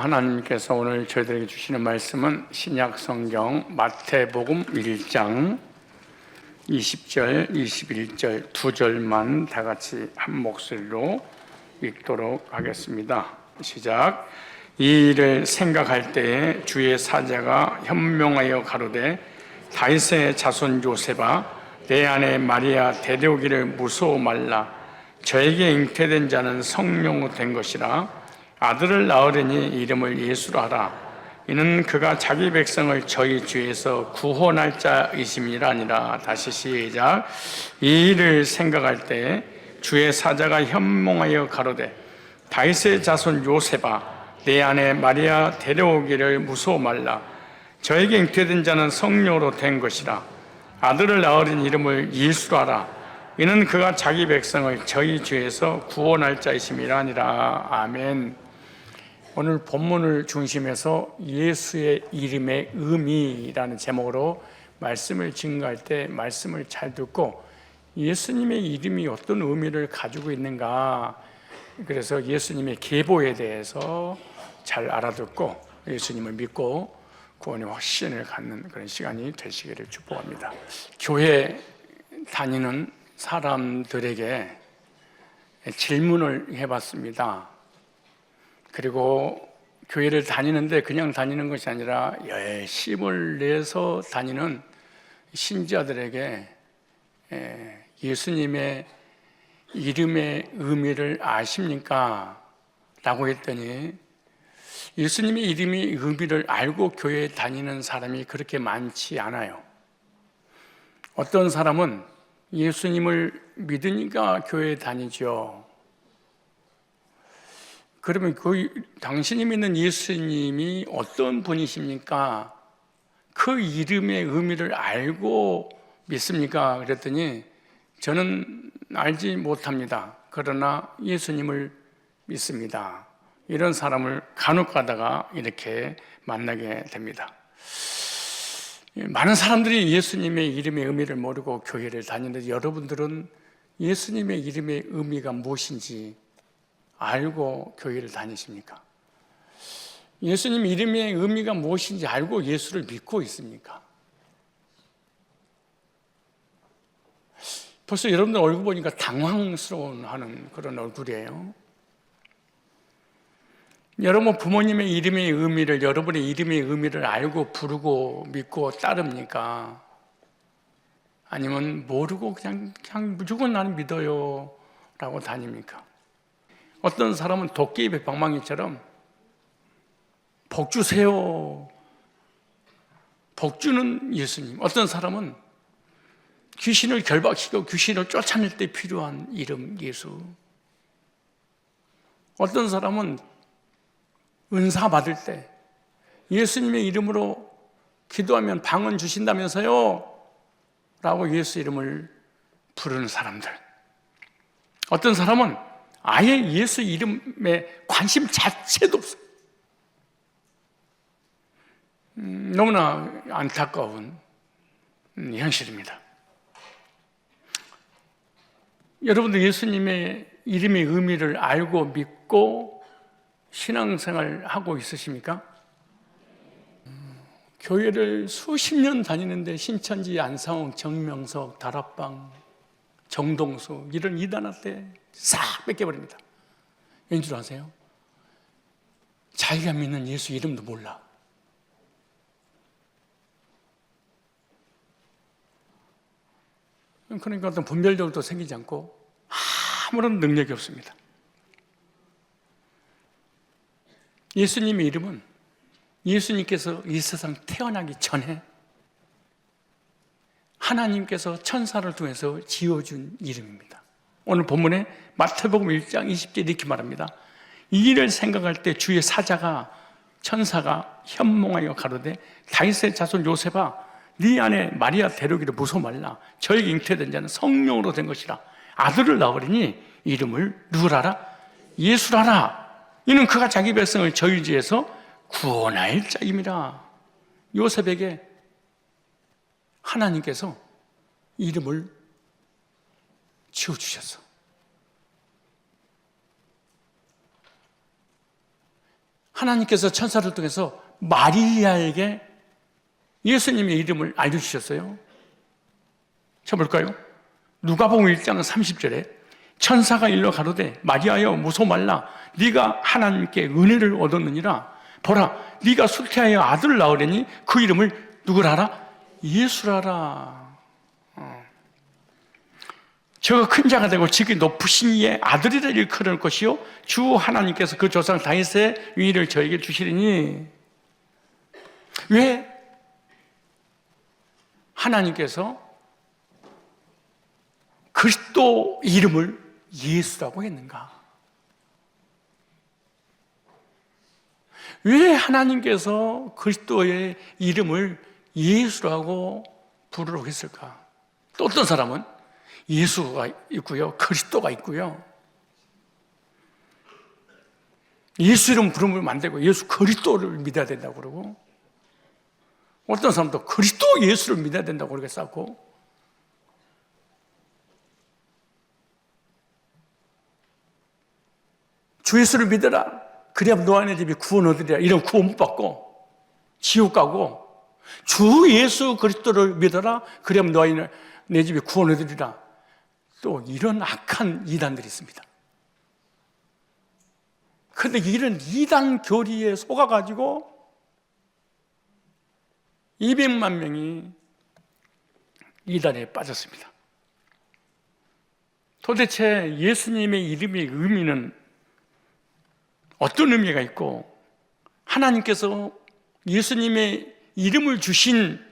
하나님께서 오늘 저희들에게 주시는 말씀은 신약 성경 마태복음 1장 20절, 21절 두 절만 다 같이 한 목소리로 읽도록 하겠습니다. 시작. 이 일을 생각할 때에 주의 사자가 현명하여 가로되 다윗의 자손 요셉아 내 아내 마리아 데려오기를 무서워 말라. 저에게 잉태된 자는 성령으로 된 것이라. 아들을 낳으려니 이름을 예수로 하라. 이는 그가 자기 백성을 저희 죄에서 구원할 자이심이라 아니라. 다시 시작. 이 일을 생각할 때 주의 사자가 현몽하여 가로되 다윗의 자손 요셉아 내 아내 마리아 데려오기를 무서워 말라. 저에게 잉태된 자는 성령으로 된 것이라. 아들을 낳으려니 이름을 예수로 하라. 이는 그가 자기 백성을 저희 죄에서 구원할 자이심이라 아니라. 아멘. 오늘 본문을 중심해서 예수의 이름의 의미라는 제목으로 말씀을 증거할 때 말씀을 잘 듣고 예수님의 이름이 어떤 의미를 가지고 있는가, 그래서 예수님의 계보에 대해서 잘 알아듣고 예수님을 믿고 구원의 확신을 갖는 그런 시간이 되시기를 축복합니다. 교회 다니는 사람들에게 질문을 해봤습니다. 그리고 교회를 다니는데 그냥 다니는 것이 아니라 열심을 내서 다니는 신자들에게 예수님의 이름의 의미를 아십니까? 라고 했더니 예수님의 이름의 의미를 알고 교회에 다니는 사람이 그렇게 많지 않아요. 어떤 사람은 예수님을 믿으니까 교회에 다니죠. 그러면 당신이 믿는 예수님이 어떤 분이십니까? 그 이름의 의미를 알고 믿습니까? 그랬더니 저는 알지 못합니다. 그러나 예수님을 믿습니다. 이런 사람을 간혹 가다가 이렇게 만나게 됩니다. 많은 사람들이 예수님의 이름의 의미를 모르고 교회를 다니는데 여러분들은 예수님의 이름의 의미가 무엇인지 알고 교회를 다니십니까? 예수님 이름의 의미가 무엇인지 알고 예수를 믿고 있습니까? 벌써 여러분들 얼굴 보니까 당황스러워하는 그런 얼굴이에요. 여러분 부모님의 이름의 의미를, 여러분의 이름의 의미를 알고 부르고 믿고 따릅니까? 아니면 모르고 그냥 무조건 나는 믿어요 라고 다닙니까? 어떤 사람은 도깨비 방망이처럼 복 주세요, 복 주는 예수님. 어떤 사람은 귀신을 결박시키고 귀신을 쫓아낼 때 필요한 이름 예수. 어떤 사람은 은사 받을 때 예수님의 이름으로 기도하면 방언 주신다면서요 라고 예수 이름을 부르는 사람들. 어떤 사람은 아예 예수 이름에 관심 자체도 없어요. 너무나 안타까운 현실입니다. 여러분들 예수님의 이름의 의미를 알고 믿고 신앙생활 하고 있으십니까? 교회를 수십 년 다니는데 신천지, 안상홍, 정명석, 다락방, 정동수 이런 이단한테 싹 뺏겨버립니다. 왠 줄 아세요? 자기가 믿는 예수 이름도 몰라. 그러니까 어떤 분별력도 생기지 않고 아무런 능력이 없습니다. 예수님의 이름은 예수님께서 이 세상 태어나기 전에 하나님께서 천사를 통해서 지어준 이름입니다. 오늘 본문에 마태복음 1장 20절 이렇게 말합니다. 이 일을 생각할 때 주의 사자가, 천사가 현몽하여 가로되 다윗의 자손 요셉아 네 아내 마리아 데려오기를 무서워 말라. 저에게 잉태된 자는 성령으로 된 것이라. 아들을 낳으리니 이름을 누구라라? 예수라라. 이는 그가 자기 백성을 저희 죄에서 구원할 자임이라. 요셉에게 하나님께서 이름을 지어주셨어. 하나님께서 천사를 통해서 마리아에게 예수님의 이름을 알려주셨어요. 쳐볼까요? 누가복음 1장 30절에 천사가 일러 가로되 마리아여 무소 말라 네가 하나님께 은혜를 얻었느니라. 보라 네가 수태하여 아들을 낳으려니 그 이름을 누구라라? 예수라라. 저가 큰 자가 되고 지극히 높으신 이의 아들이라 일컬을 것이요 주 하나님께서 그 조상 다윗의 위를 저에게 주시리니. 왜 하나님께서 그리스도 이름을 예수라고 했는가? 왜 하나님께서 그리스도의 이름을 예수라고 부르라고 했을까? 또 어떤 사람은 예수가 있고요, 그리스도가 있고요. 예수 이름 부르면 안 되고 예수 그리스도를 믿어야 된다고 그러고, 어떤 사람도 그리스도 예수를 믿어야 된다고 그렇게 쌓고, 주 예수를 믿어라 그래야 너와 내 집이 구원 얻으리라 이런 구원 못 받고 지옥 가고, 주 예수 그리스도를 믿어라 그래야 너와 내 집이 구원 얻으리라, 또 이런 악한 이단들이 있습니다. 그런데 이런 이단 교리에 속아가지고 200만 명이 이단에 빠졌습니다. 도대체 예수님의 이름의 의미는 어떤 의미가 있고, 하나님께서 예수님의 이름을 주신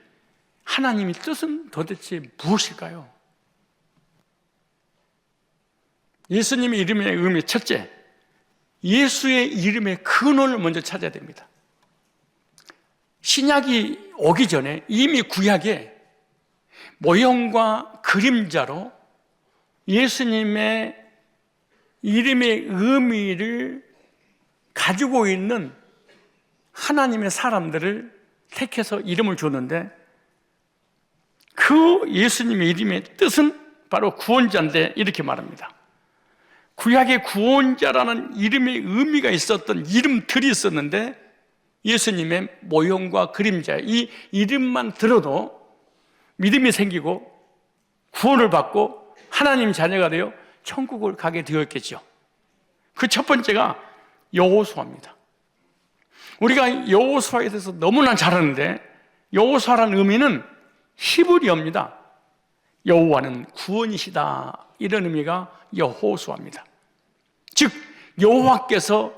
하나님의 뜻은 도대체 무엇일까요? 예수님의 이름의 의미, 첫째, 예수의 이름의 근원을 먼저 찾아야 됩니다. 신약이 오기 전에 이미 구약에 모형과 그림자로 예수님의 이름의 의미를 가지고 있는 하나님의 사람들을 택해서 이름을 줬는데, 그 예수님의 이름의 뜻은 바로 구원자인데 이렇게 말합니다. 구약의 구원자라는 이름의 의미가 있었던 이름들이 있었는데, 예수님의 모형과 그림자, 이 이름만 들어도 믿음이 생기고 구원을 받고 하나님 자녀가 되어 천국을 가게 되었겠죠. 그 첫 번째가 여호수아입니다. 우리가 여호수아에 대해서 너무나 잘 아는데, 여호수아라는 의미는 히브리어입니다. 여호와는 구원이시다, 이런 의미가 여호수아입니다. 즉 여호와께서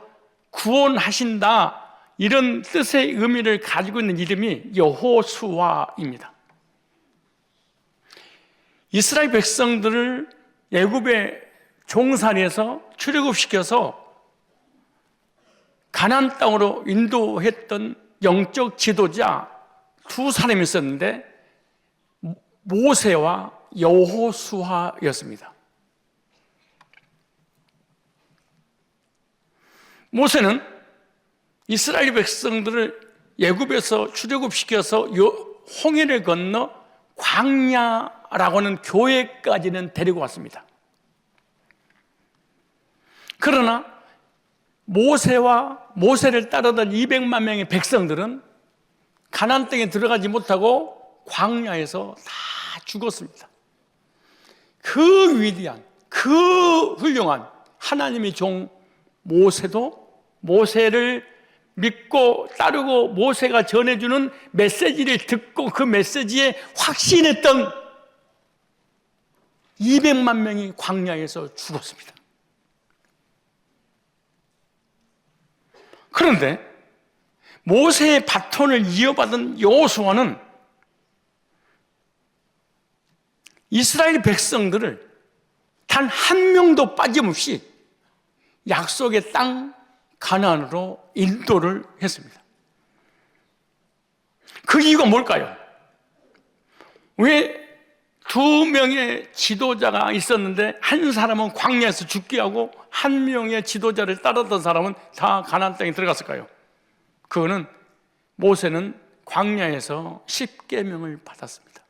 구원하신다, 이런 뜻의 의미를 가지고 있는 이름이 여호수아입니다. 이스라엘 백성들을 애굽의 종살이에서 출애굽시켜서 가나안 땅으로 인도했던 영적 지도자 두 사람이 있었는데 모세와 여호수아였습니다. 모세는 이스라엘 백성들을 애굽에서 출애굽시켜서 홍해를 건너 광야라고 하는 교회까지는 데리고 왔습니다. 그러나 모세를 따르던 200만 명의 백성들은 가나안 땅에 들어가지 못하고 광야에서 다 죽었습니다. 그 위대한, 그 훌륭한 하나님의 종 모세도 모세를 믿고 따르고 모세가 전해주는 메시지를 듣고 그 메시지에 확신했던 200만 명이 광야에서 죽었습니다. 그런데 모세의 바톤을 이어받은 여호수아는 이스라엘 백성들을 단 한 명도 빠짐없이 약속의 땅 가나안으로 인도를 했습니다. 그 이유가 뭘까요? 왜 두 명의 지도자가 있었는데 한 사람은 광야에서 죽게 하고 한 명의 지도자를 따르던 사람은 다 가나안 땅에 들어갔을까요? 그거는 모세는 광야에서 십계명을 받았습니다.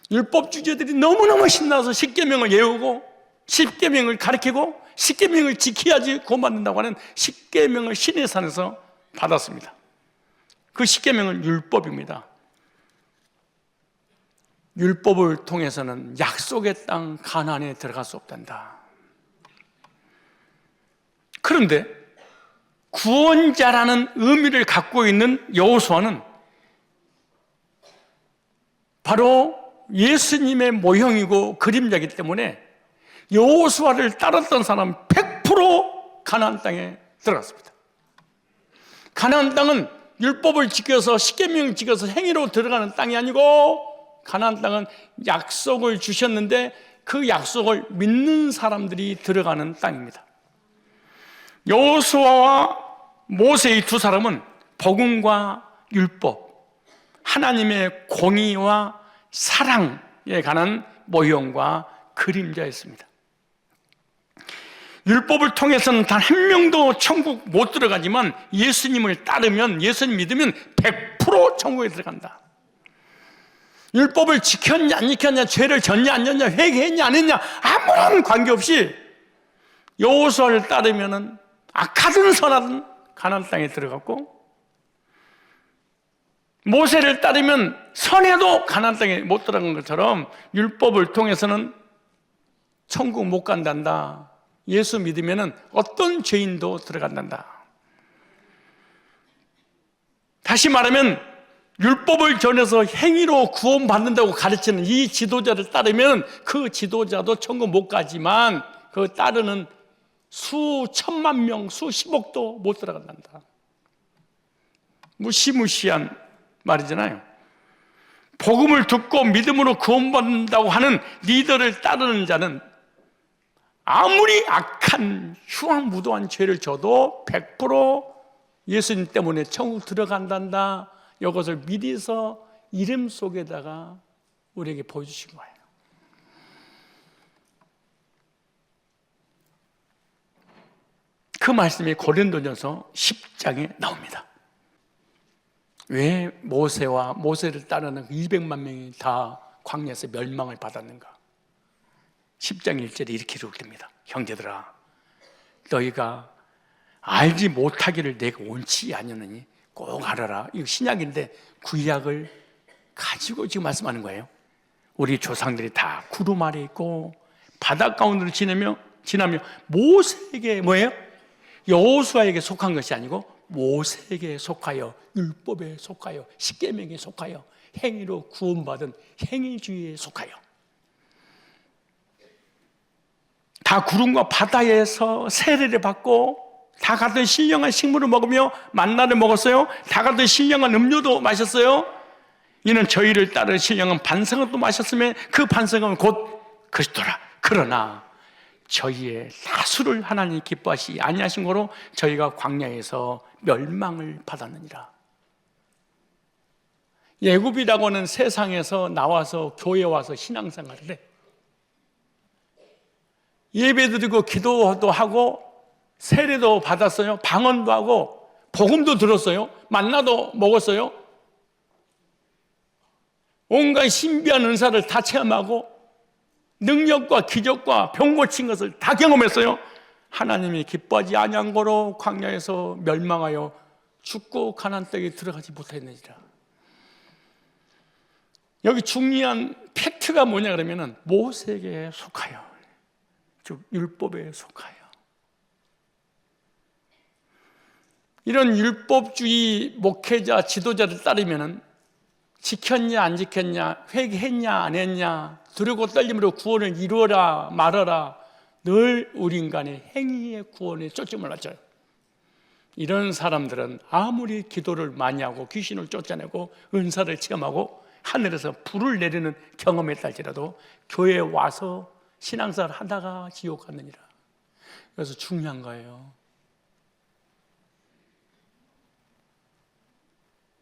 율법 주제들이 너무너무 신나서 십계명을 외우고 십계명을 가르치고 십계명을 지켜야지 구원받는다고 하는 십계명을 신의 산에서 받았습니다. 그 십계명은 율법입니다. 율법을 통해서는 약속의 땅 가나안에 들어갈 수 없단다. 그런데 구원자라는 의미를 갖고 있는 여호수아는 바로 예수님의 모형이고 그림자이기 때문에 여호수아를 따랐던 사람 100% 가나안 땅에 들어갔습니다. 가나안 땅은 율법을 지켜서 십계명을 지켜서 행위로 들어가는 땅이 아니고 가나안 땅은 약속을 주셨는데 그 약속을 믿는 사람들이 들어가는 땅입니다. 여호수아와 모세 이 두 사람은 복음과 율법, 하나님의 공의와 사랑에 관한 모형과 그림자였습니다. 율법을 통해서는 단 한 명도 천국 못 들어가지만 예수님을 따르면, 예수님 믿으면 100% 천국에 들어간다. 율법을 지켰냐 안 지켰냐, 죄를 졌냐 안 졌냐, 회개했냐 안 했냐 아무런 관계없이 여호수아를 따르면 악하든 선하든 가나안 땅에 들어갔고, 모세를 따르면 선해도 가나안 땅에 못 들어간 것처럼 율법을 통해서는 천국 못 간단다. 예수 믿으면 어떤 죄인도 들어간단다. 다시 말하면 율법을 전해서 행위로 구원받는다고 가르치는 이 지도자를 따르면 그 지도자도 천국 못 가지만 그 따르는 수천만 명, 수십억도 못 들어간단다. 무시무시한 말이잖아요. 복음을 듣고 믿음으로 구원받는다고 하는 리더를 따르는 자는 아무리 악한 흉악무도한 죄를 져도 100% 예수님 때문에 천국 들어간단다. 이것을 미리서 이름 속에다가 우리에게 보여주신 거예요. 그 말씀이 고린도전서 10장에 나옵니다. 왜 모세를 따르는 200만 명이 다 광야에서 멸망을 받았는가? 10장 1절에 이렇게 기록됩니다. 형제들아, 너희가 알지 못하기를 내가 원치 아니하느니 꼭 알아라. 이거 신약인데 구약을 가지고 지금 말씀하는 거예요. 우리 조상들이 다 구름 아래 있고 바다 가운데로 지나며 모세에게 뭐예요? 여호수아에게 속한 것이 아니고 모세에게 속하여, 율법에 속하여, 십계명에 속하여, 행위로 구원받은 행위주의에 속하여, 다 구름과 바다에서 세례를 받고 다 같은 신령한 식물을 먹으며 만나를 먹었어요. 다 같은 신령한 음료도 마셨어요. 이는 저희를 따르는 신령한 반성도 마셨으면 그 반성은 곧 그리스도라. 그러나 저희의 나수를 하나님 기뻐하시 아니하신 거로 저희가 광야에서 멸망을 받았느니라. 예굽이라고는 세상에서 나와서 교회 와서 신앙생활을 해. 예배드리고 기도도 하고 세례도 받았어요. 방언도 하고 복음도 들었어요. 만나도 먹었어요. 온갖 신비한 은사를 다 체험하고 능력과 기적과 병 고친 것을 다 경험했어요. 하나님이 기뻐하지 아니한 거로 광야에서 멸망하여 죽고 가나안 땅에 들어가지 못했느니라. 여기 중요한 팩트가 뭐냐 그러면은 모세에게 속하여, 즉 율법에 속하여. 이런 율법주의 목회자, 지도자를 따르면은 지켰냐 안 지켰냐, 회개했냐 안 했냐, 두렵고 떨림으로 구원을 이루어라 말아라, 늘 우리 인간의 행위의 구원에 초점을 맞춰요. 이런 사람들은 아무리 기도를 많이 하고 귀신을 쫓아내고 은사를 체험하고 하늘에서 불을 내리는 경험했다 할지라도 교회에 와서 신앙생활 하다가 지옥 갔느니라. 그래서 중요한 거예요.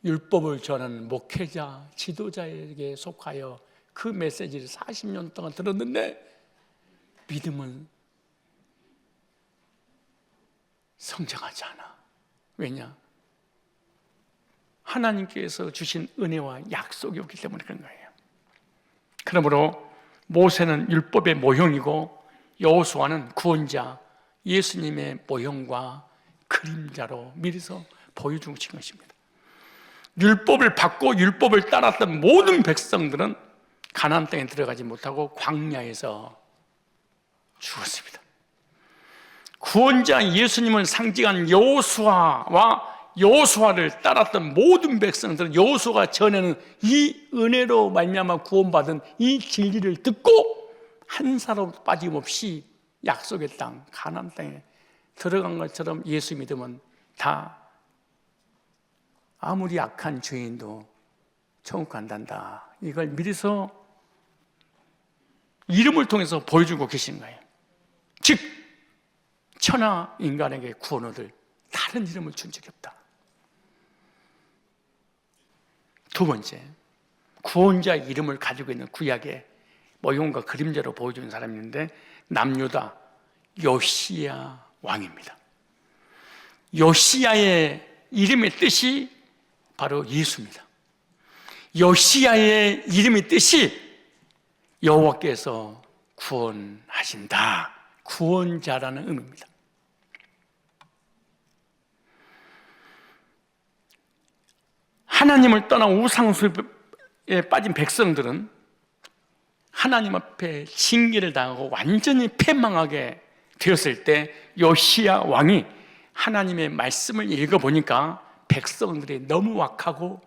율법을 전하는 목회자, 지도자에게 속하여 그 메시지를 40년 동안 들었는데 믿음은 성장하지 않아. 왜냐? 하나님께서 주신 은혜와 약속이 없기 때문에 그런 거예요. 그러므로 모세는 율법의 모형이고 여호수아는 구원자, 예수님의 모형과 그림자로 미리서 보여주신 것입니다. 율법을 받고 율법을 따랐던 모든 백성들은 가나안 땅에 들어가지 못하고 광야에서 죽었습니다. 구원자 예수님을 상징한 여호수아를 따랐던 모든 백성들은 여호수아가 전에는 이 은혜로 말미암아 구원받은 이 진리를 듣고 한 사람도 빠짐없이 약속의 땅 가나안 땅에 들어간 것처럼 예수 믿으면 다 아무리 악한 죄인도 천국 간단다. 이걸 미리서 이름을 통해서 보여주고 계신 거예요. 즉 천하 인간에게 구원 얻을 다른 이름을 준 적이 없다. 두 번째, 구원자의 이름을 가지고 있는 구약의 모형과 그림자로 보여주는 사람이 있는데 남유다 요시야 왕입니다. 요시야의 이름의 뜻이 바로 예수입니다. 요시야의 이름의 뜻이 여호와께서 구원하신다, 구원자라는 의미입니다. 하나님을 떠나 우상숭배에 빠진 백성들은 하나님 앞에 징계를 당하고 완전히 패망하게 되었을 때 요시야 왕이 하나님의 말씀을 읽어보니까 백성들이 너무 악하고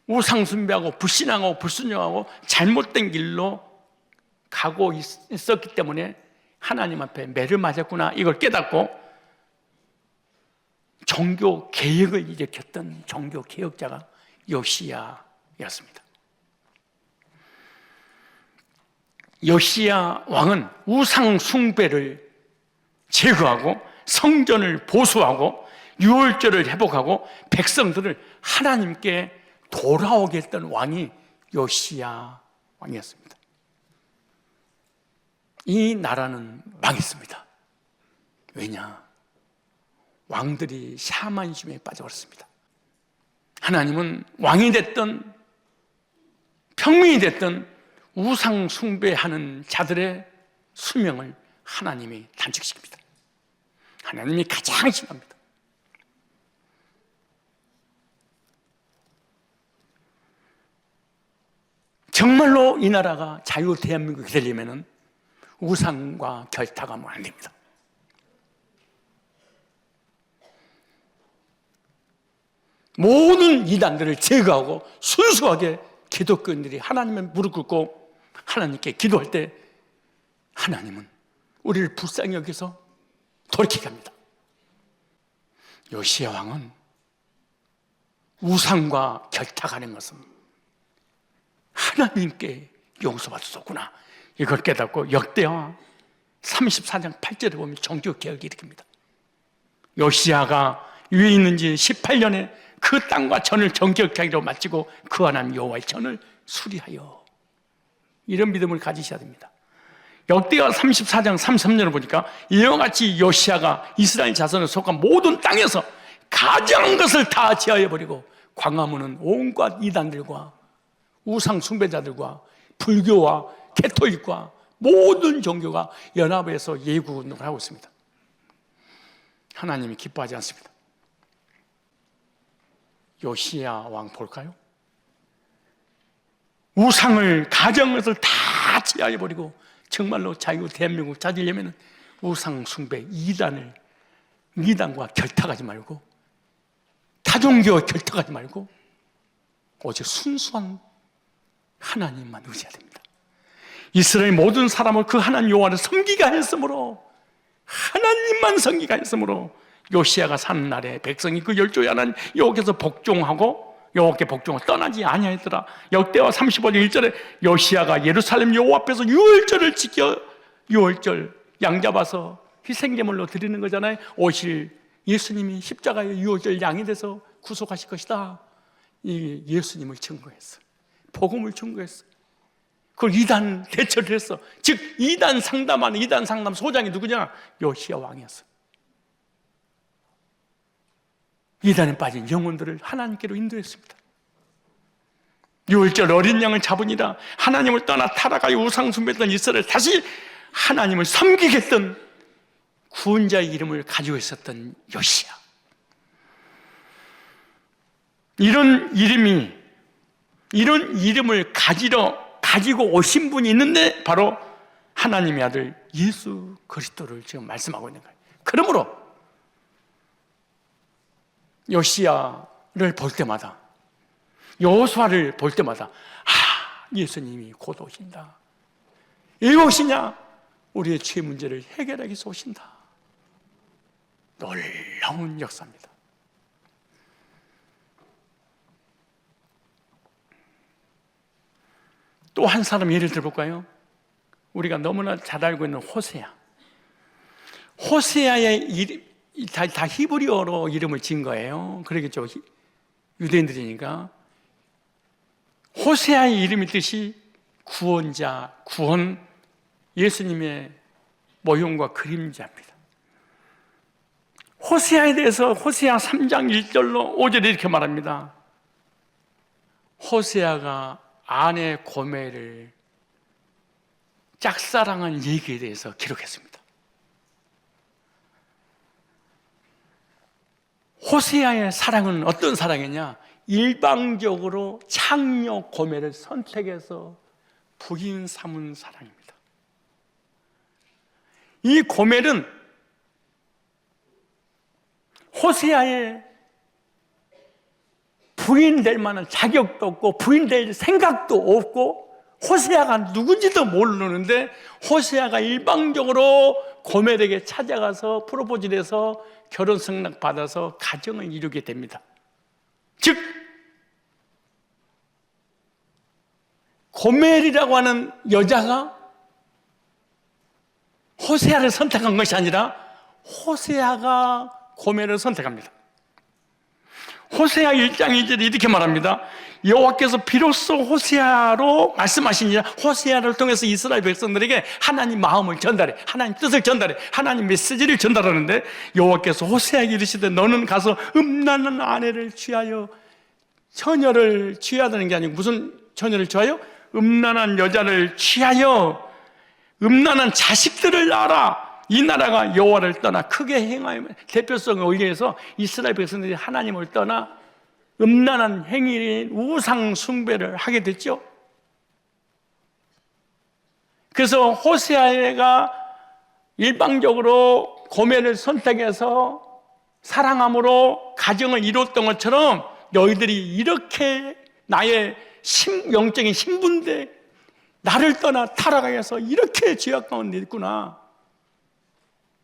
우상숭배하고 불신앙하고 불순종하고 잘못된 길로 가고 있었기 때문에 하나님 앞에 매를 맞았구나, 이걸 깨닫고 종교 개혁을 일으켰던 종교 개혁자가 요시야였습니다. 요시야 왕은 우상 숭배를 제거하고 성전을 보수하고 유월절을 회복하고 백성들을 하나님께 돌아오게 했던 왕이 요시야 왕이었습니다. 이 나라는 망했습니다. 왜냐? 왕들이 샤머니즘에 빠져버렸습니다. 하나님은 왕이 됐든 평민이 됐든 우상 숭배하는 자들의 수명을 하나님이 단축시킵니다. 하나님이 가장 싫어합니다. 정말로 이 나라가 자유 대한민국이 되려면 우상과 결탁하면 안 됩니다. 모든 이단들을 제거하고 순수하게 기독교인들이 하나님의 무릎 꿇고 하나님께 기도할 때 하나님은 우리를 불쌍히 여기서 돌이키게 합니다. 요시야 왕은 우상과 결탁하는 것은 하나님께 용서받을 수 없구나, 이걸 깨닫고 역대하 34장 8절에 보면 종교개혁을 일으킵니다. 요시야가 위에 있는 지 18년에 그 땅과 전을 정결하기로 마치고 그 하나님 여호와의 전을 수리하여, 이런 믿음을 가지셔야 됩니다. 역대하 34장 33절을 보니까 이와 같이 요시야가 이스라엘 자손에 속한 모든 땅에서 가장한 것을 다 제하여버리고 광화문은 온갖 이단들과 우상 숭배자들과 불교와 캐톨릭과 모든 종교가 연합해서 예구운동을 하고 있습니다. 하나님이 기뻐하지 않습니다. 요시야 왕 볼까요? 우상을 가정한 것을 다 제하여버리고 정말로 자유 대한민국 찾으려면 우상 숭배 이단과 결탁하지 말고 타종교와 결탁하지 말고 오직 순수한 하나님만 의지해야 됩니다. 이스라엘 모든 사람을 그 하나님 여호와를 섬기게 하였으므로, 하나님만 섬기게 하였으므로 요시야가 사는 날에 백성이 그 열조의 하나님 여호와께서 복종하고 여호와께 복종을 떠나지 아니하였더라. 역대하 35장 1절에 요시야가 예루살렘 여호와 앞에서 유월절을 지켜, 유월절 양 잡아서 희생제물로 드리는 거잖아요. 오실 예수님이 십자가의 유월절 양이 돼서 구속하실 것이다, 이 예수님을 증거했어. 복음을 증거했어. 그걸 이단 대처를 했어. 즉 이단 상담하는 이단 상담 소장이 누구냐? 요시야 왕이었어. 이단에 빠진 영혼들을 하나님께로 인도했습니다. 유월절 어린 양을 잡으니라. 하나님을 떠나 타락하여 우상 숭배했던 이스라엘 다시 하나님을 섬기겠던 구원자의 이름을 가지고 있었던 요시야. 이런 이름을 가지고 오신 분이 있는데 바로 하나님의 아들 예수 그리스도를 지금 말씀하고 있는 거예요. 그러므로 요시야를 볼 때마다, 여호수아를 볼 때마다 예수님이 곧 오신다. 왜 오시냐? 우리의 죄 문제를 해결하기 위해서 오신다. 놀라운 역사입니다. 또 한 사람 예를 들어볼까요? 우리가 너무나 잘 알고 있는 호세아. 호세아의 이름, 다 히브리어로 이름을 지은 거예요. 그러겠죠. 유대인들이니까. 호세아의 이름의 뜻이 구원자, 구원, 예수님의 모형과 그림자입니다. 호세아에 대해서 호세아 3장 1절로 5절에 이렇게 말합니다. 호세아가 아내 고멜을 짝사랑한 얘기에 대해서 기록했습니다. 호세아의 사랑은 어떤 사랑이냐? 일방적으로 창녀 고멜을 선택해서 부인 삼은 사랑입니다. 이 고멜은 호세아의 부인될 만한 자격도 없고 부인될 생각도 없고 호세아가 누군지도 모르는데 호세아가 일방적으로 고멜에게 찾아가서 프로포즈를 해서 결혼 승낙 받아서 가정을 이루게 됩니다. 즉 고멜이라고 하는 여자가 호세아를 선택한 것이 아니라 호세아가 고멜을 선택합니다. 호세아 1장 2절에 이렇게 말합니다. 여호와께서 비로소 호세아로 말씀하시니라. 호세아를 통해서 이스라엘 백성들에게 하나님 마음을 전달해, 하나님 뜻을 전달해, 하나님 메시지를 전달하는데 여호와께서 호세아에게 이르시되 너는 가서 음란한 아내를 취하여, 처녀를 취하다는 게 아니고 무슨 처녀를 취하여? 음란한 여자를 취하여 음란한 자식들을 낳아라. 이 나라가 여호와를 떠나 크게 행하여 대표성을 올리기 위해서 이스라엘 백성들이 하나님을 떠나 음란한 행위인 우상 숭배를 하게 됐죠. 그래서 호세아가 일방적으로 고멜을 선택해서 사랑함으로 가정을 이뤘던 것처럼 너희들이 이렇게 나의 영적인 신분대 나를 떠나 타락하게 해서 이렇게 죄악 가운데 있구나,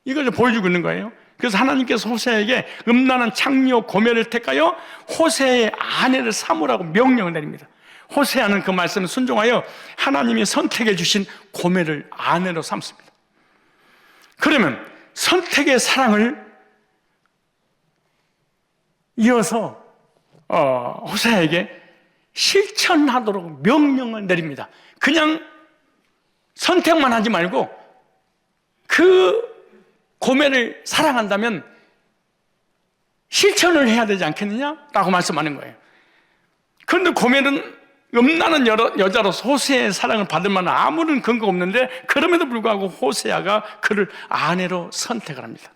이걸 보여주고 있는 거예요. 그래서 하나님께서 호세아에게 음란한 창녀 고멜을 택하여 호세아의 아내를 삼으라고 명령을 내립니다. 호세아는 그 말씀에 순종하여 하나님이 선택해 주신 고멜을 아내로 삼습니다. 그러면 선택의 사랑을 이어서 호세아에게 실천하도록 명령을 내립니다. 그냥 선택만 하지 말고 그 고멜을 사랑한다면 실천을 해야 되지 않겠느냐라고 말씀하는 거예요. 그런데 고멜은 음란한 여자로서 호세아의 사랑을 받을 만한 아무런 근거가 없는데 그럼에도 불구하고 호세아가 그를 아내로 선택을 합니다.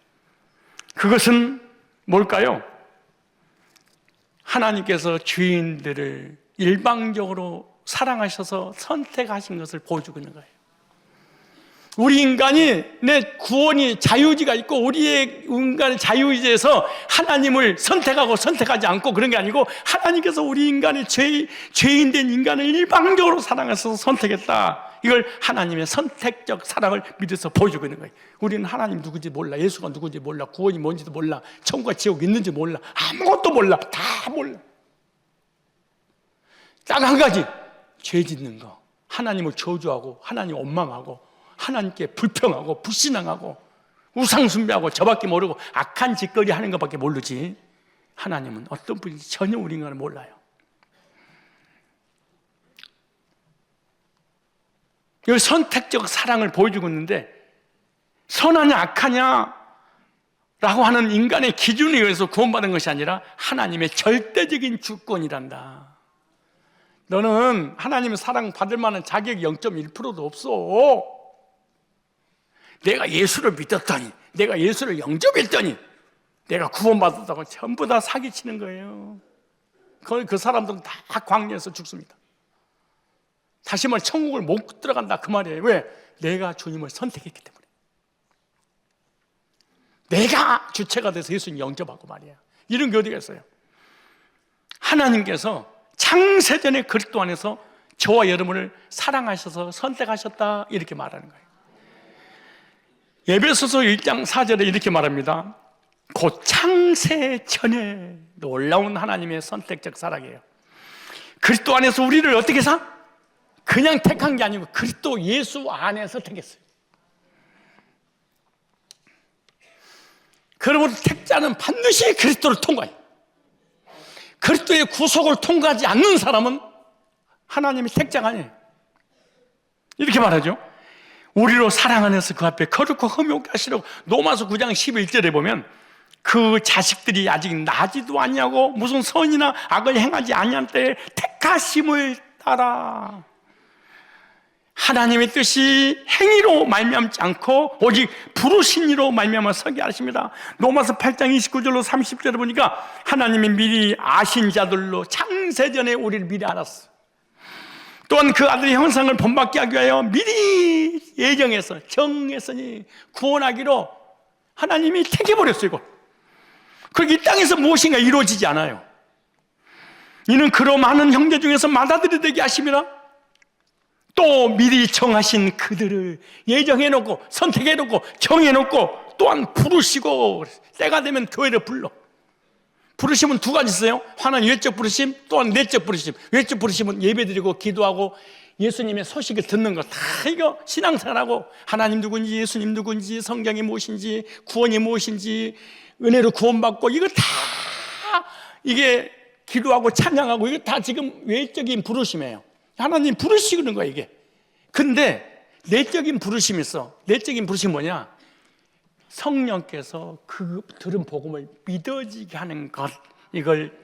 그것은 뭘까요? 하나님께서 죄인들을 일방적으로 사랑하셔서 선택하신 것을 보여주고 있는 거예요. 우리 인간이 내 구원이 자유의지가 있고 우리의 인간의 자유의지에서 하나님을 선택하고 선택하지 않고 그런 게 아니고 하나님께서 우리 인간의 죄인된 인간을 일방적으로 사랑해서 선택했다. 이걸 하나님의 선택적 사랑을 믿어서 보여주고 있는 거예요. 우리는 하나님 누구인지 몰라, 예수가 누구인지 몰라, 구원이 뭔지도 몰라, 천국과 지옥이 있는지 몰라, 아무것도 몰라, 다 몰라. 딱 한 가지, 죄 짓는 거, 하나님을 저주하고 하나님 원망하고 하나님께 불평하고 불신앙하고 우상숭배하고 저밖에 모르고 악한 짓거리 하는 것밖에 모르지 하나님은 어떤 분인지 전혀 우리 인간은 몰라요. 이 선택적 사랑을 보여주고 있는데 선하냐 악하냐 라고 하는 인간의 기준에 의해서 구원받은 것이 아니라 하나님의 절대적인 주권이란다. 너는 하나님의 사랑 받을 만한 자격이 0.1%도 없어. 내가 예수를 믿었더니, 내가 예수를 영접했더니 내가 구원받았다고 전부 다 사기치는 거예요. 그 사람들은 다 광야에서 죽습니다. 다시 말해 천국을 못 들어간다 그 말이에요. 왜? 내가 주님을 선택했기 때문에. 내가 주체가 돼서 예수님 영접하고 말이야. 이런 게 어디가 있어요? 하나님께서 창세전에 그리스도 안에서 저와 여러분을 사랑하셔서 선택하셨다 이렇게 말하는 거예요. 에베소서 1장 4절에 이렇게 말합니다. 곧 창세전에 놀라운 하나님의 선택적 사랑이에요. 그리스도 안에서 우리를 어떻게 그냥 택한 게 아니고 그리스도 예수 안에서 택했어요. 그러므로 택자는 반드시 그리스도를 통과해요. 그리스도의 구속을 통과하지 않는 사람은 하나님의 택자가 아니에요. 이렇게 말하죠. 우리로 사랑 안에서 그 앞에 거룩고 흠이 없게 하시려고 로마서 9장 11절에 보면 그 자식들이 아직 나지도 않냐고 무슨 선이나 악을 행하지 아니한 때에 택하심을 따라 하나님의 뜻이 행위로 말미암지 않고 오직 부르신 이로 말미암아 서게 하십니다. 로마서 8장 29절로 30절에 보니까 하나님이 미리 아신 자들로 창세전에 우리를 미리 알았어. 또한 그 아들의 형상을 본받게 하기 위하여 미리 예정해서 정했으니 구원하기로 하나님이 택해버렸어요. 이거. 그렇게 이 땅에서 무엇인가 이루어지지 않아요. 이는 그로 많은 형제 중에서 맏아들이 되게 하심이라. 또 미리 정하신 그들을 예정해놓고 선택해놓고 정해놓고 또한 부르시고 때가 되면 교회를 불러. 부르심은 두 가지 있어요. 하나는 외적 부르심, 또한 내적 부르심. 외적 부르심은 예배드리고 기도하고 예수님의 소식을 듣는 거 다 이거 신앙생활하고 하나님 누군지 예수님 누군지 성경이 무엇인지 구원이 무엇인지 은혜로 구원받고 이거 다 이게 기도하고 찬양하고 이거 다 지금 외적인 부르심이에요. 하나님 부르시는 거야 이게. 근데 내적인 부르심이 있어. 내적인 부르심이 뭐냐? 성령께서 그 들은 복음을 믿어지게 하는 것, 이걸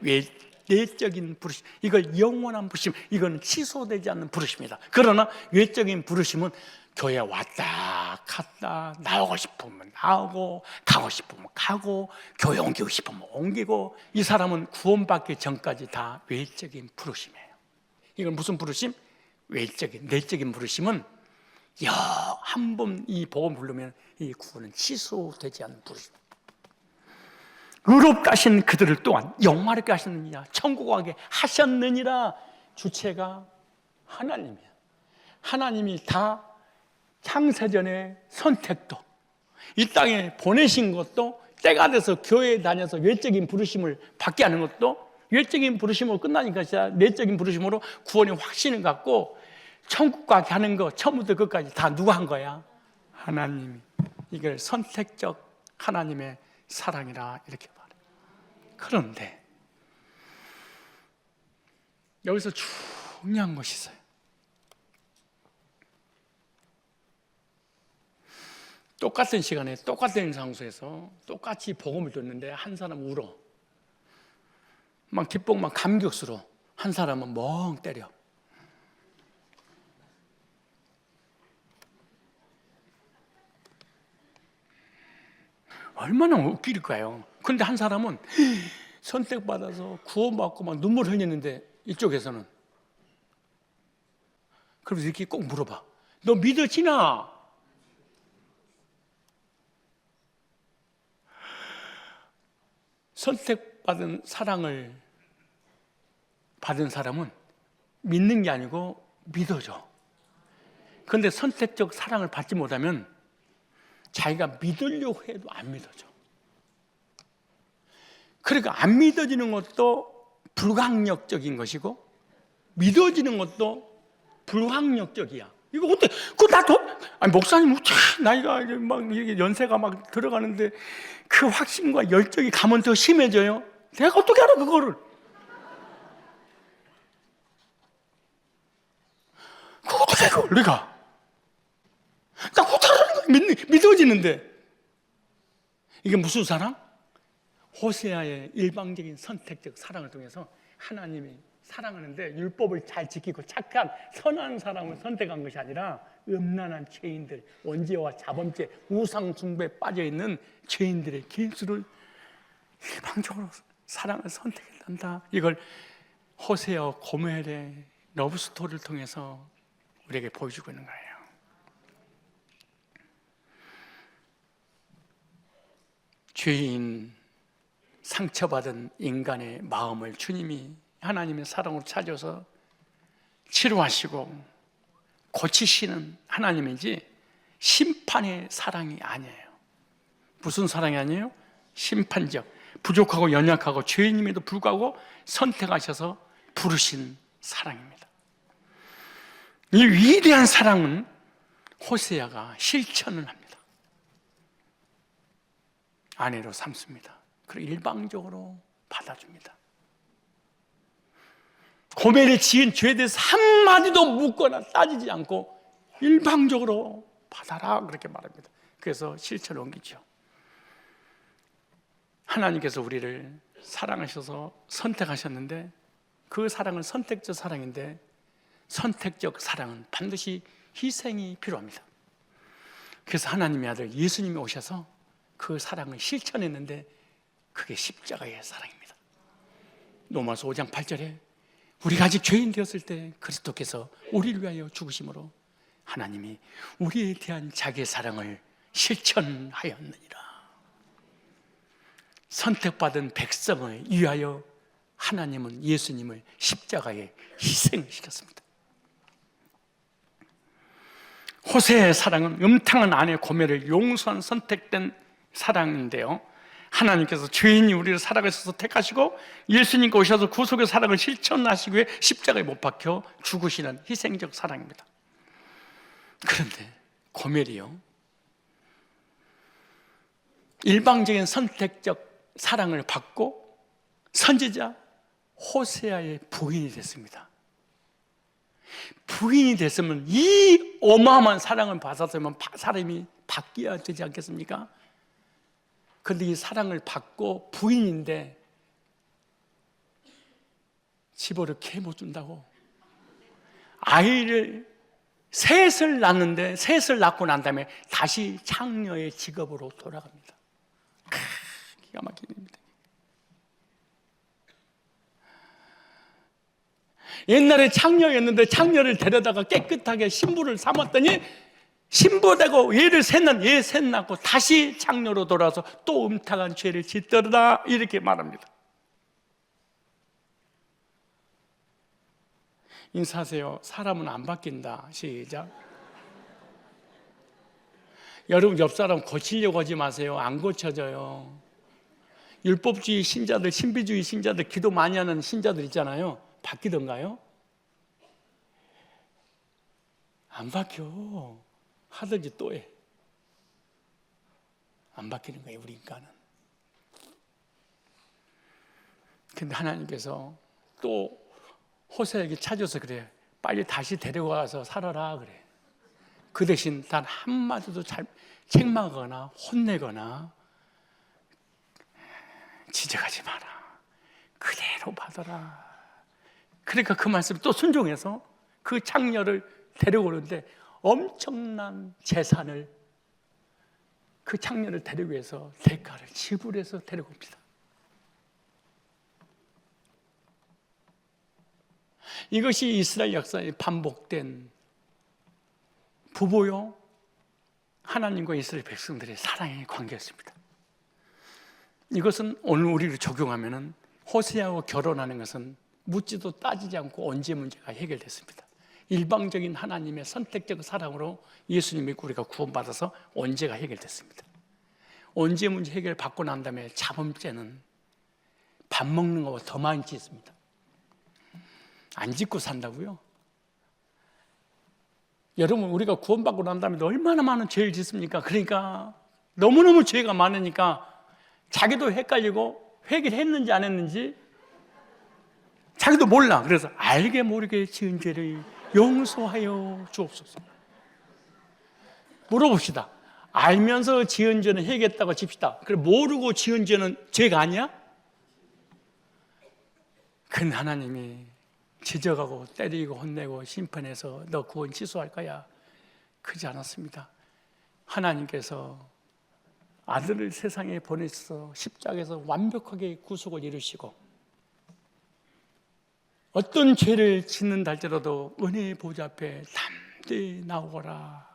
내적인 부르심, 이걸 영원한 부르심, 이건 취소되지 않는 부르심이다. 그러나 외적인 부르심은 교회 왔다 갔다 나오고 싶으면 나오고 가고 싶으면 가고 교회 옮기고 싶으면 옮기고 이 사람은 구원받기 전까지 다 외적인 부르심이에요. 이건 무슨 부르심? 외적인, 내적인 부르심은 한 번 이 복음 부르면 이 구원은 취소되지 않는 부르심. 의롭다 하신 그들을 또한 영화롭게 하셨느니라 천국 가게 하셨느니라. 주체가 하나님이야. 하나님이 다 창세전의 선택도 이 땅에 보내신 것도 때가 돼서 교회에 다녀서 외적인 부르심을 받게 하는 것도 외적인 부르심으로 끝나니까 내적인 부르심으로 구원의 확신을 갖고 천국 가게 하는 거 처음부터 끝까지 다 누가 한 거야? 하나님이. 이걸 선택적 하나님의 사랑이라 이렇게 말해요. 그런데 여기서 중요한 것이 있어요. 똑같은 시간에 똑같은 장소에서 똑같이 복음을 듣는데 한 사람은 울어. 막 기뻐 막 감격스러워. 한 사람은 멍 때려. 얼마나 웃길까요? 그런데 한 사람은 선택받아서 구원받고 막 눈물 흘리는데 이쪽에서는 그래서 이렇게 꼭 물어봐. 너 믿어지나? 선택받은 사랑을 받은 사람은 믿는 게 아니고 믿어져. 그런데 선택적 사랑을 받지 못하면 자기가 믿으려고 해도 안 믿어져. 그러니까 안 믿어지는 것도 불강력적인 것이고 믿어지는 것도 불강력적이야. 이거 어때? 나도 아니 목사님 나이가 막 이게 연세가 막 들어가는데 그 확신과 열정이 가면 더 심해져요. 내가 어떻게 알아 그거를? 그거 어떻게 알아? 우리가 나 못하라는 거야. 믿어지는데 이게 무슨 사랑? 호세아의 일방적인 선택적 사랑을 통해서 하나님이 사랑하는데 율법을 잘 지키고 착한 선한 사람을 선택한 것이 아니라 음란한 죄인들, 원죄와 자범죄, 우상 숭배에 빠져있는 죄인들의 길수를 일방적으로 사랑을 선택한다. 이걸 호세아와 고멜의 러브스토리를 통해서 우리에게 보여주고 있는 거예요. 죄인, 상처받은 인간의 마음을 주님이 하나님의 사랑으로 찾아서 치료하시고 고치시는 하나님이지 심판의 사랑이 아니에요. 무슨 사랑이 아니에요? 심판적, 부족하고 연약하고 죄인임에도 불구하고 선택하셔서 부르신 사랑입니다. 이 위대한 사랑은 호세아가 실천을 합니다. 아내로 삼습니다. 그리고 일방적으로 받아줍니다. 고멜이 지은 죄에 대해서 한마디도 묻거나 따지지 않고 일방적으로 받아라 그렇게 말합니다. 그래서 실천을 옮기죠. 하나님께서 우리를 사랑하셔서 선택하셨는데 그 사랑은 선택적 사랑인데 선택적 사랑은 반드시 희생이 필요합니다. 그래서 하나님의 아들 예수님이 오셔서 그 사랑을 실천했는데 그게 십자가의 사랑입니다. 로마서 5장 8절에 우리가 아직 죄인 되었을 때 그리스도께서 우리를 위하여 죽으심으로 하나님이 우리에 대한 자기의 사랑을 실천하였느니라. 선택받은 백성을 위하여 하나님은 예수님을 십자가에 희생시켰습니다. 호세의 사랑은 음탕한 아내 고멜을 용서한 선택된 사랑인데요, 하나님께서 죄인이 우리를 사랑하셔서 택하시고 예수님께 오셔서 구속의 사랑을 실천하시기 위해 십자가에 못 박혀 죽으시는 희생적 사랑입니다. 그런데 고멜이요, 일방적인 선택적 사랑을 받고 선지자 호세아의 부인이 됐습니다. 부인이 됐으면 이 어마어마한 사랑을 받았으면 사람이 바뀌어야 되지 않겠습니까? 그런데 이 사랑을 받고 부인인데 집어를 캐 못 준다고 아이를 셋을 낳는데 셋을 낳고 난 다음에 다시 창녀의 직업으로 돌아갑니다. 기가 막힌 일입니다. 옛날에 창녀였는데 창녀를 데려다가 깨끗하게 신부를 삼았더니 신부되고 얘를 얘 셋 낳고 다시 창녀로 돌아와서 또 음탕한 죄를 짓더라 이렇게 말합니다. 인사하세요. 사람은 안 바뀐다. 시작. 여러분 옆 사람 고치려고 하지 마세요. 안 고쳐져요. 율법주의 신자들, 신비주의 신자들, 기도 많이 하는 신자들 있잖아요. 바뀌던가요? 안 바뀌어. 하든지 또 해. 안 바뀌는 거예요, 우리 인간은. 근데 하나님께서 또 호세에게 찾아서 그래요. 빨리 다시 데려가서 살아라 그래. 그 대신 단 한마디도 책망하거나 혼내거나 지적하지 마라. 그대로 받아라. 그러니까 그 말씀을 또 순종해서 그 창녀를 데려오는데 엄청난 재산을 그 창녀를 데리기 위해서 대가를 지불해서 데려옵니다. 이것이 이스라엘 역사에 반복된 부부요 하나님과 이스라엘 백성들의 사랑의 관계였습니다. 이것은 오늘 우리를 적용하면 호세아와 결혼하는 것은 묻지도 따지지 않고 언제 문제가 해결됐습니다. 일방적인 하나님의 선택적 사랑으로 예수님 믿고 우리가 구원받아서 언제가 해결됐습니다. 언제 문제 해결받고 난 다음에 자범죄는 밥 먹는 것보다 더 많이 짓습니다. 안 짓고 산다고요? 여러분 우리가 구원받고 난 다음에 얼마나 많은 죄를 짓습니까? 그러니까 너무너무 죄가 많으니까 자기도 헷갈리고 회개를 했는지 안 했는지 자기도 몰라. 그래서 알게 모르게 지은 죄를 용서하여 주옵소서. 물어봅시다. 알면서 지은 죄는 회개했다고 칩시다. 그럼 모르고 지은 죄는 죄가 아니야? 근 하나님이 지적하고 때리고 혼내고 심판해서 너 구원 취소할 거야. 그렇지 않았습니다. 하나님께서 아들을 세상에 보내셔서 십자가에서 완벽하게 구속을 이루시고 어떤 죄를 짓는다 할지라도 은혜의 보좌 앞에 담대히 나오거라.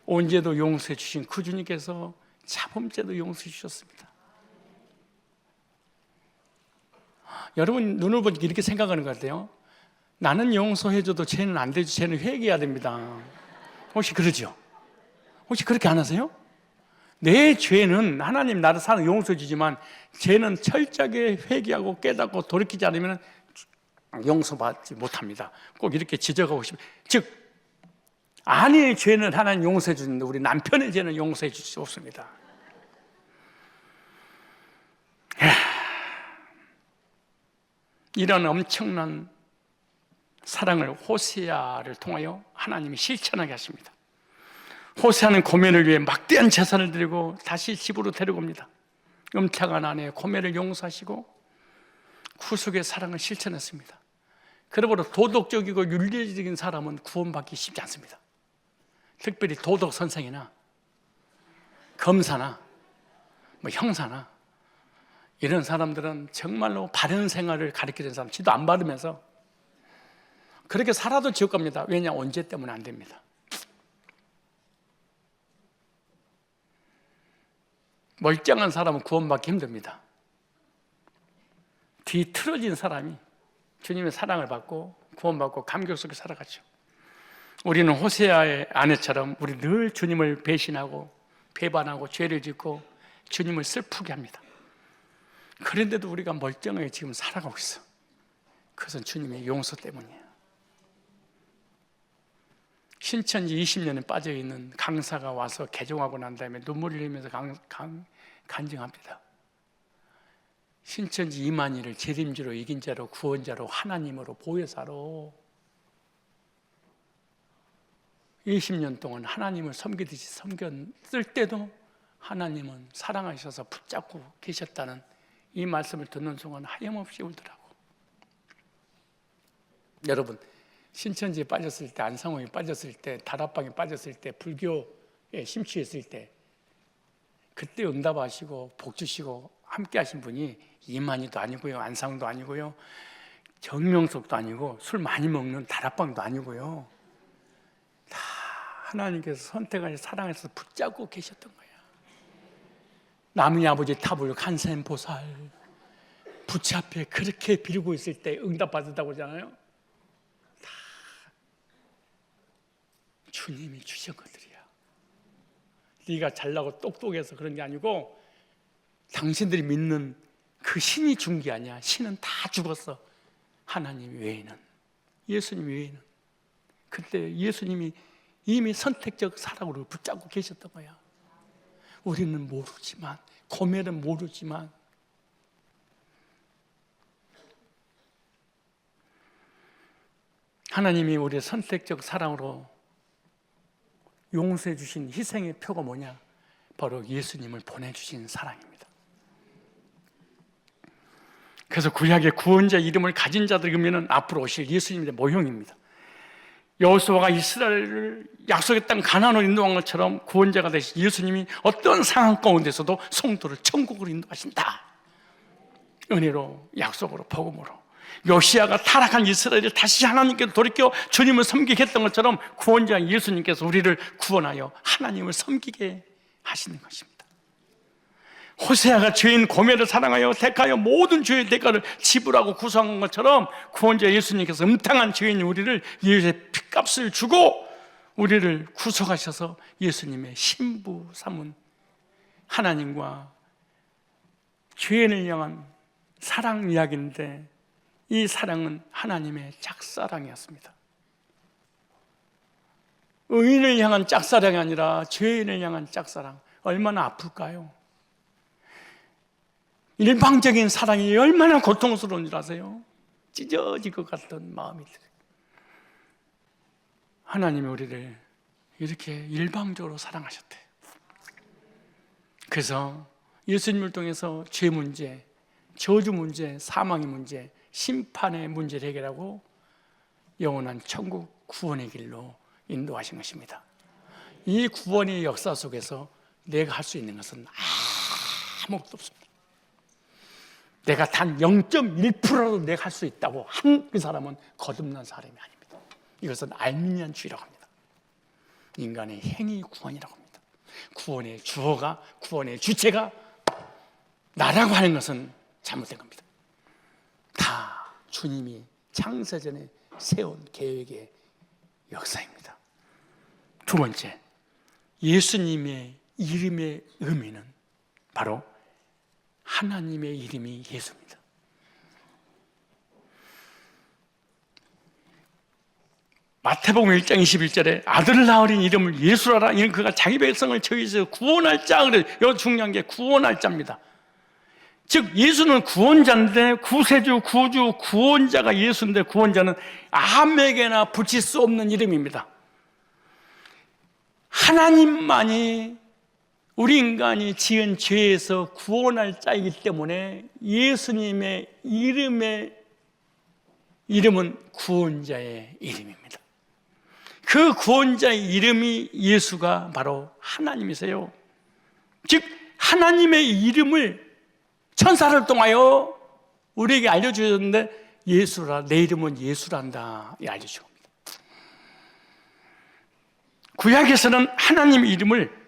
언제도 용서해 주신 그 주님께서 자범죄도 용서해 주셨습니다. 여러분 눈을 보니까 이렇게 생각하는 것 같아요. 나는 용서해줘도 쟤는 안 되죠. 쟤는 회개해야 됩니다. 혹시 그러죠? 혹시 그렇게 안 하세요? 내 죄는 하나님 나를 사는 용서해 주지만 죄는 철저하게 회개하고 깨닫고 돌이키지 않으면 용서받지 못합니다. 꼭 이렇게 지적하고 싶어요. 즉 아내의 죄는 하나님 용서해 주는데 우리 남편의 죄는 용서해 주실 수 없습니다. 이런 엄청난 사랑을 호세아를 통하여 하나님이 실천하게 하십니다. 호세아는 고멜을 위해 막대한 재산을 드리고 다시 집으로 데려옵니다. 음탕한 아내 고멜을 용서하시고 구속의 사랑을 실천했습니다. 그러므로 도덕적이고 윤리적인 사람은 구원받기 쉽지 않습니다. 특별히 도덕 선생이나 검사나 형사나 이런 사람들은 정말로 바른 생활을 가르치는 사람, 지도 안 받으면서 그렇게 살아도 지옥 갑니다. 왜냐? 언제 때문에 안 됩니다. 멀쩡한 사람은 구원받기 힘듭니다. 뒤틀어진 사람이 주님의 사랑을 받고 구원받고 감격 속에 살아가죠. 우리는 호세아의 아내처럼 우리 늘 주님을 배신하고 배반하고 죄를 짓고 주님을 슬프게 합니다. 그런데도 우리가 멀쩡하게 지금 살아가고 있어. 그것은 주님의 용서 때문이에요. 신천지 20년에 빠져있는 강사가 와서 개종하고 난 다음에 눈물을 흘리면서 간증합니다. 신천지 이만희를 재림주로 이긴 자로 구원자로 하나님으로 보혜사로 20년 동안 하나님을 섬기듯이 섬겼을 때도 하나님은 사랑하셔서 붙잡고 계셨다는 이 말씀을 듣는 순간 하염없이 울더라고. 여러분, 신천지에 빠졌을 때, 안상호에 빠졌을 때, 다락방에 빠졌을 때, 불교에 심취했을 때 그때 응답하시고 복 주시고 함께 하신 분이 이만희도 아니고요, 안상도 아니고요, 정명석도 아니고, 술 많이 먹는 다락방도 아니고요, 다 하나님께서 선택하셔서 사랑해서 붙잡고 계셨던 거예요. 남의 아버지 탑을 간센보살 부처 앞에 그렇게 빌고 있을 때 응답받았다고 하잖아요. 다 주님이 주신 것들이야. 네가 잘나고 똑똑해서 그런 게 아니고 당신들이 믿는 그 신이 준 게 아니야. 신은 다 죽었어. 하나님 외에는, 예수님 외에는. 그때 예수님이 이미 선택적 사랑으로 붙잡고 계셨던 거야. 우리는 모르지만, 고멜은 모르지만 하나님이 우리의 선택적 사랑으로 용서해 주신 희생의 표가 뭐냐? 바로 예수님을 보내주신 사랑입니다. 그래서 구약의 구원자 이름을 가진 자들 그러면 앞으로 오실 예수님의 모형입니다. 여호수아가 이스라엘을 약속의 땅 가나안으로 인도한 것처럼 구원자가 되신 예수님이 어떤 상황 가운데서도 성도를 천국으로 인도하신다. 은혜로, 약속으로, 복음으로. 요시아가 타락한 이스라엘을 다시 하나님께 돌이켜 주님을 섬기게 했던 것처럼 구원자 예수님께서 우리를 구원하여 하나님을 섬기게 하시는 것입니다. 호세아가 죄인 고멜을 사랑하여 택하여 모든 죄의 대가를 지불하고 구속한 것처럼 구원자 예수님께서 음탕한 죄인 우리를 예수의 핏값을 주고 우리를 구속하셔서 예수님의 신부 삼은 하나님과 죄인을 향한 사랑 이야기인데, 이 사랑은 하나님의 짝사랑이었습니다. 의인을 향한 짝사랑이 아니라 죄인을 향한 짝사랑. 얼마나 아플까요? 일방적인 사랑이 얼마나 고통스러운 줄 아세요? 찢어질 것 같던 마음이 들어요. 하나님이 우리를 이렇게 일방적으로 사랑하셨대요. 그래서 예수님을 통해서 죄 문제, 저주 문제, 사망의 문제, 심판의 문제를 해결하고 영원한 천국 구원의 길로 인도하신 것입니다. 이 구원의 역사 속에서 내가 할 수 있는 것은 아무것도 없습니다. 내가 단 0.1%라도 내가 할 수 있다고 한 그 사람은 거듭난 사람이 아닙니다. 이것은 알미니안주의라고 합니다. 인간의 행위 구원이라고 합니다. 구원의 주어가, 구원의 주체가 나라고 하는 것은 잘못된 겁니다. 다 주님이 창세전에 세운 계획의 역사입니다. 두 번째, 예수님의 이름의 의미는 바로 하나님의 이름이 예수입니다. 마태복음 1장 21절에 아들을 낳으린 이름을 예수라라. 이는 그가 자기 백성을 저희에서 구원할 자. 여기 중요한 게 구원할 자입니다. 즉 예수는 구원자인데, 구세주, 구주, 구원자가 예수인데, 구원자는 아무에게나 붙일 수 없는 이름입니다. 하나님만이 우리 인간이 지은 죄에서 구원할 자이기 때문에 예수님의 이름은 구원자의 이름입니다. 그 구원자의 이름이 예수가 바로 하나님이세요. 즉 하나님의 이름을 천사를 통하여 우리에게 알려주셨는데, 예수라, 내 이름은 예수란다 알려주신 겁니다. 구약에서는 하나님의 이름을,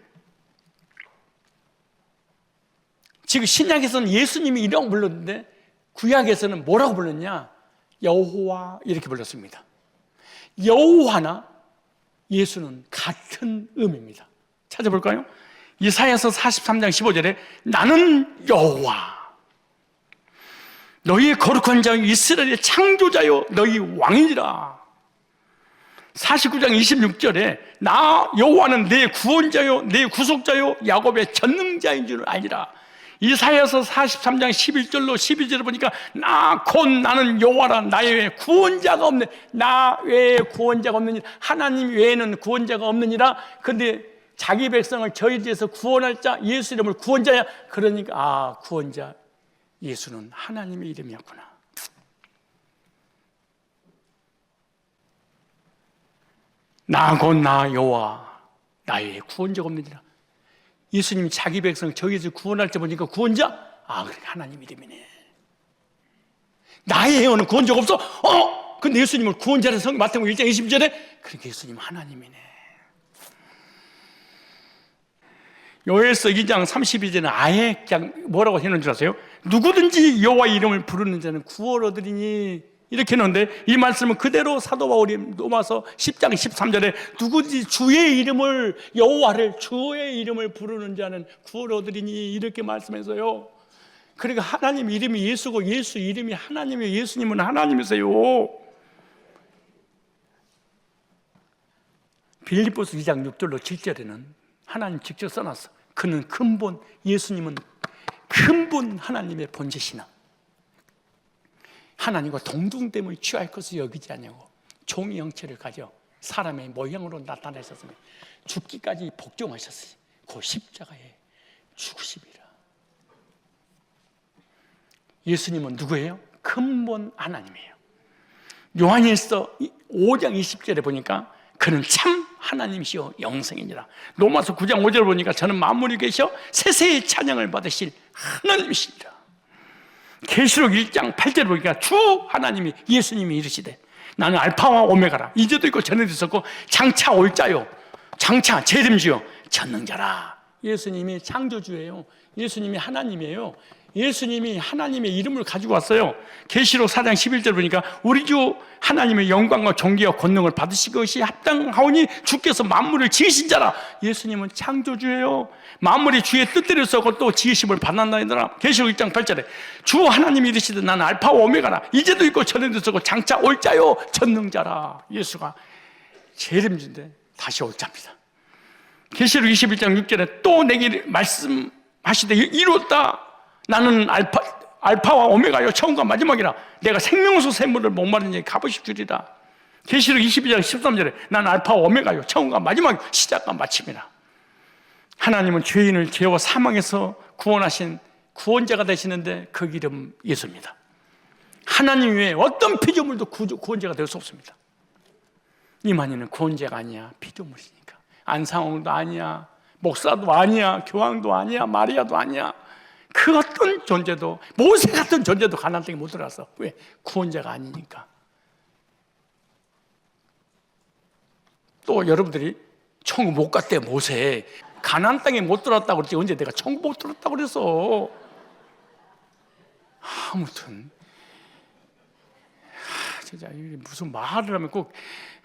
지금 신약에서는 예수님이 이라고 불렀는데 구약에서는 뭐라고 불렀냐? 여호와 이렇게 불렀습니다. 여호와나 예수는 같은 의미입니다. 찾아볼까요? 이사야서 43장 15절에 나는 여호와 너희의 거룩한 자요 이스라엘의 창조자요 너희 왕이니라. 49장 26절에 나 여호와는 내 구원자요 내 구속자요 야곱의 전능자인 줄 알리라. 이사야서 43장 11절로 12절을 보니까 나 곧 나는 여호와라 나 외에 구원자가 없네. 나 외에 구원자가 없느니라. 하나님 외에는 구원자가 없느니라. 그런데 자기 백성을 저희에서 구원할 자, 예수 이름을 구원자야. 그러니까 구원자 예수는 하나님의 이름이었구나. 나 곧 나 여호와 나 외에 구원자가 없느니라. 예수님이 자기 백성을 저희에서 구원할 때 보니까 구원자? 그래 하나님 이름이네. 나의 영혼은 구원자가 없어? 근데 예수님을 구원자라는 성경 마태복음 1장 20절에 그러니까 예수님은 하나님이네. 요엘서 2장 32절에는 아예 그냥 뭐라고 해놓은 줄 아세요? 누구든지 여호와 이름을 부르는 자는 구원 얻으리니 이렇게 해놓는데, 이 말씀은 그대로 사도 바울이 로마서 10장 13절에 누구든지 주의 이름을 여호와를 주의 이름을 부르는 자는 구원 얻으리니 이렇게 말씀해서요. 그러니까 하나님 이름이 예수고 예수 이름이 하나님이에요. 예수님은 하나님이세요. 빌립보서 2장 6절로 7절에는 하나님 직접 써놨어. 그는 근본, 예수님은 근본 하나님의 본체시나 하나님과 동등됨을 취할 것을 여기지 않냐고 종의 형체를 가져 사람의 모양으로 나타나셨으며 죽기까지 복종하셨어요. 그 십자가에 죽으심이라. 예수님은 누구예요? 근본 하나님이에요. 요한일서 5장 20절에 보니까 그는 참 하나님이시오 영생이니라. 로마서 9장 5절 보니까 저는 만물이 계셔 세세의 찬양을 받으실 하나님이시니라. 계시록 1장 8절 보니까 주 하나님이 예수님이 이르시되 나는 알파와 오메가라. 이제도 있고 전에도 있었고 장차 올 자요 장차 재림지요 전능자라. 예수님이 창조주예요. 예수님이 하나님이에요. 예수님이 하나님의 이름을 가지고 왔어요. 계시록 4장 11절 보니까 우리 주 하나님의 영광과 존귀와 권능을 받으실 것이 합당하오니 주께서 만물을 지으신 자라. 예수님은 창조주예요. 만물이 주의 뜻대로 썼고 또 지으심을 받았나이더라. 계시록 1장 8절에 주 하나님이 이르시되 나는 알파와 오메가라. 이제도 있고 전에도 있었고 장차 올 자요 전능자라. 예수가 재림주인데 다시 올 자입니다. 계시록 21장 6절에 또 내게 말씀하시되 이루었다. 나는 알파와 오메가요 처음과 마지막이라. 내가 생명수 샘물을 목마른 자에게 값없이 주리라. 계시록 22장 13절에 나는 알파와 오메가요 처음과 마지막 시작과 마침이라. 하나님은 죄인을 죄와 사망에서 구원하신 구원자가 되시는데 그 이름 예수입니다. 하나님 외에 어떤 피조물도 구원자가 될 수 없습니다. 이만희는 구원자가 아니야. 피조물이니까. 안상홍도 아니야. 목사도 아니야. 교황도 아니야. 마리아도 아니야. 그 어떤 존재도, 모세 같은 존재도 가나안 땅에 못 들어갔어. 왜? 구원자가 아니니까. 또 여러분들이 천국 못 갔대. 모세 가나안 땅에 못 들어왔다고 그랬지. 언제 내가 천국 못 들어왔다고 그랬어. 아무튼 진짜 무슨 말을 하면 꼭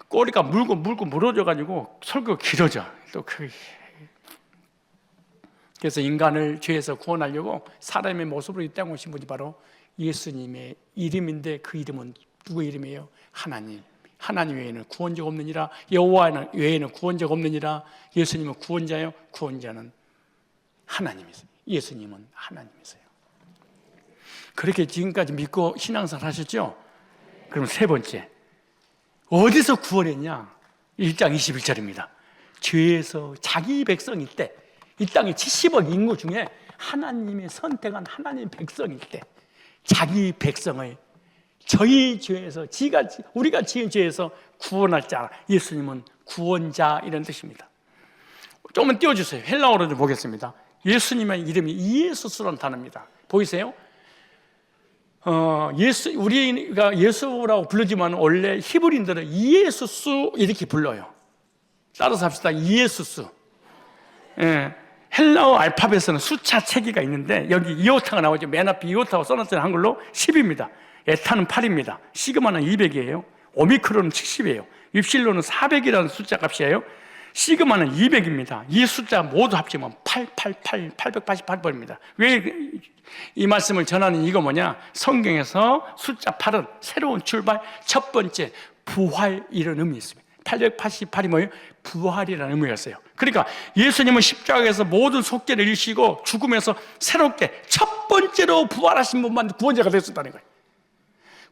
꼬리가 물고 물어져가지고 설교가 길어져. 또 그래서 인간을 죄에서 구원하려고 사람의 모습으로 이 땅에 오신 분이 바로 예수님의 이름인데, 그 이름은 누구의 이름이에요? 하나님. 하나님 외에는 구원자가 없느니라. 여호와 외에는 구원자가 없느니라. 예수님은 구원자예요. 구원자는 하나님이세요. 예수님은 하나님이세요. 그렇게 지금까지 믿고 신앙생활 하셨죠? 그럼 세 번째, 어디서 구원했냐? 1장 21절입니다. 죄에서 자기 백성일 때, 이 땅에 70억 인구 중에 하나님이 선택한 하나님 백성일 때, 자기 백성을 저희 죄에서, 우리가 지은 죄에서 구원할 자, 예수님은 구원자, 이런 뜻입니다. 조금만 띄워주세요. 헬라어로 좀 보겠습니다. 예수님의 이름이 이에수스라는 단어입니다. 보이세요? 우리가 예수라고 부르지만 원래 히브리인들은 이에수스 이렇게 불러요. 따라서 합시다. 이에수스. 예. 헬라어 알파벳에는 숫자 체계가 있는데, 여기 이오타가 나오죠. 맨 앞에 이오타가 써놨잖아요. 한글로 10입니다. 에타는 8입니다. 시그마는 200이에요. 오미크론은 70이에요. 입실로는 400이라는 숫자 값이에요. 시그마는 200입니다. 이 숫자 모두 합치면 888번입니다. 왜 이 말씀을 전하는 이거 뭐냐? 성경에서 숫자 8은 새로운 출발, 첫 번째 부활, 이런 의미 있습니다. 888이 뭐예요? 부활이라는 의미였어요. 그러니까 예수님은 십자가에서 모든 속죄를 이루시고 죽음에서 새롭게 첫 번째로 부활하신 분만 구원자가 되었다는 거예요.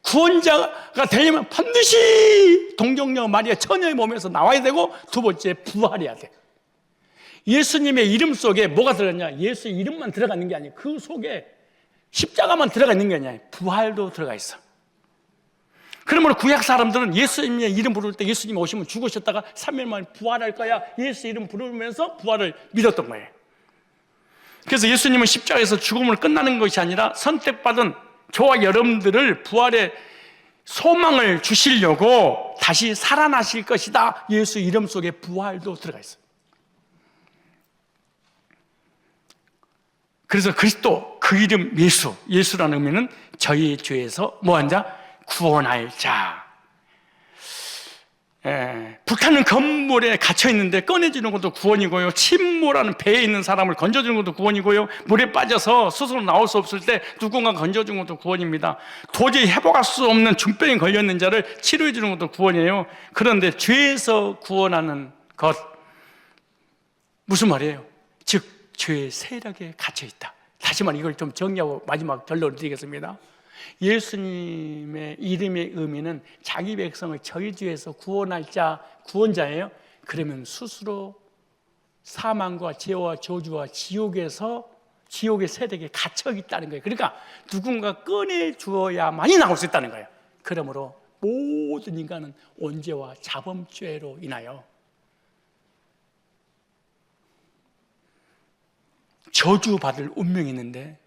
구원자가 되려면 반드시 동정녀 마리아 처녀의 몸에서 나와야 되고, 두 번째 부활해야 돼. 예수님의 이름 속에 뭐가 들어갔냐? 예수 이름만 들어가 있는 게 아니에요. 그 속에 십자가만 들어가 있는 게 아니에요. 부활도 들어가 있어. 그러므로 구약 사람들은 예수님의 이름 부를 때, 예수님이 오시면 죽으셨다가 3일 만에 부활할 거야, 예수 이름 부르면서 부활을 믿었던 거예요. 그래서 예수님은 십자가에서 죽음을 끝나는 것이 아니라 선택받은 저와 여러분들을 부활의 소망을 주시려고 다시 살아나실 것이다. 예수 이름 속에 부활도 들어가 있어요. 그래서 그리스도, 그 이름 예수라는 의미는 저희 죄에서 뭐한 자? 구원할 자. 불타는 건물에 갇혀 있는데 꺼내주는 것도 구원이고요, 침몰하는 배에 있는 사람을 건져주는 것도 구원이고요, 물에 빠져서 스스로 나올 수 없을 때 누군가 건져주는 것도 구원입니다. 도저히 회복할 수 없는 중병에 걸렸는 자를 치료해 주는 것도 구원이에요. 그런데 죄에서 구원하는 것, 무슨 말이에요? 즉 죄의 세력에 갇혀 있다. 다시 말해, 이걸 좀 정리하고 마지막 결론을 드리겠습니다. 예수님의 이름의 의미는 자기 백성을 저희 죄에서 구원할 자, 구원자예요. 그러면 스스로 사망과 죄와 저주와 지옥의 세력에 갇혀 있다는 거예요. 그러니까 누군가 꺼내 주어야만이 나올 수 있다는 거예요. 그러므로 모든 인간은 원죄와 자범죄로 인하여 저주받을 운명이 있는데,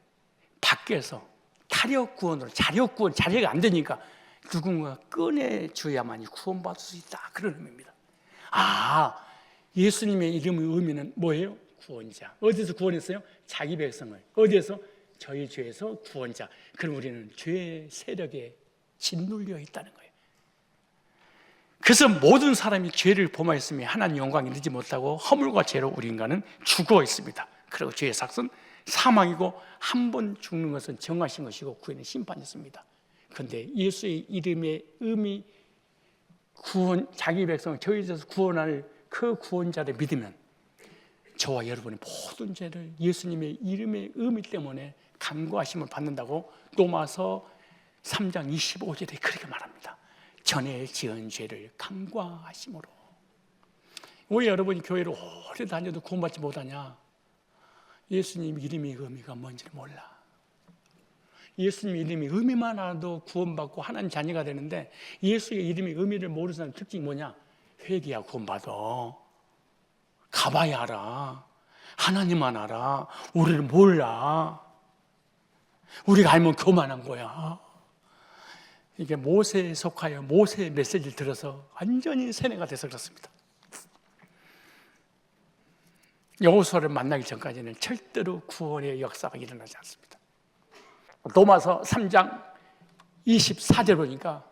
밖에서 타력구원으로, 자력이 안 되니까 누군가 꺼내줘야만이 구원받을 수 있다, 그런 의미입니다. 예수님의 이름의 의미는 뭐예요? 구원자. 어디서 구원했어요? 자기 백성을. 어디에서? 저희 죄에서 구원자. 그럼 우리는 죄의 세력에 짓눌려 있다는 거예요. 그래서 모든 사람이 죄를 범하였으며 하나님 영광이 누리지 못하고 허물과 죄로 우리 인간은 죽어 있습니다. 그리고 죄의 삭은 사망이고, 한 번 죽는 것은 정하신 것이고 구원은 심판이었습니다. 그런데 예수의 이름의 의미, 자기 백성을 저희 죄에서 구원할 그 구원자를 믿으면 저와 여러분의 모든 죄를 예수님의 이름의 의미 때문에 간구하심을 받는다고 로마서 3장 25절에 그렇게 말합니다. 전에 지은 죄를 간구하심으로. 왜 여러분이 교회를 오래 다녀도 구원받지 못하냐? 예수님 이름의 의미가 뭔지를 몰라. 예수님 이름의 의미만 알아도 구원받고 하나님 자녀가 되는데, 예수의 이름의 의미를 모르는 사람 특징이 뭐냐? 회개야 구원받아. 가봐야 알아. 하나님만 알아. 우리를 몰라. 우리가 알면 그만한 거야. 이게 모세에 속하여 모세의 메시지를 들어서 완전히 세뇌가 돼서 그렇습니다. 여호수아를 만나기 전까지는 절대로 구원의 역사가 일어나지 않습니다. 로마서 3장 24절 보니까